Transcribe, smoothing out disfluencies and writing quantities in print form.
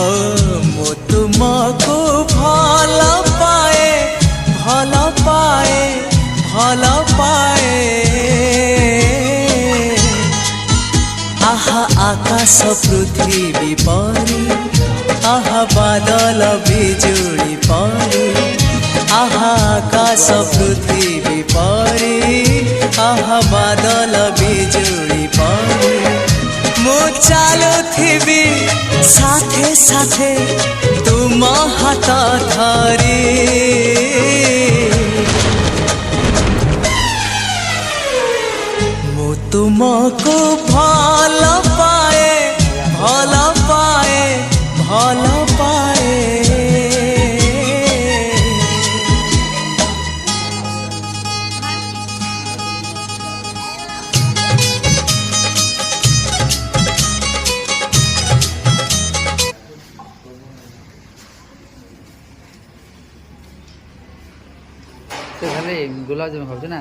ओ मु तुमको भल पाए भल पाए भल पाए आहा आकाश पृथ्वी परी आहा बादल बिजुली परी आहा आकाश पृथ्वी परी आहा बादल बिजुली परी मु चालुथिबी साथे साथे तुम हाथ धरी मु तुमको भल पाए भल पाए भल पाए তো তাহলে গোলাপ জামু খাবো না।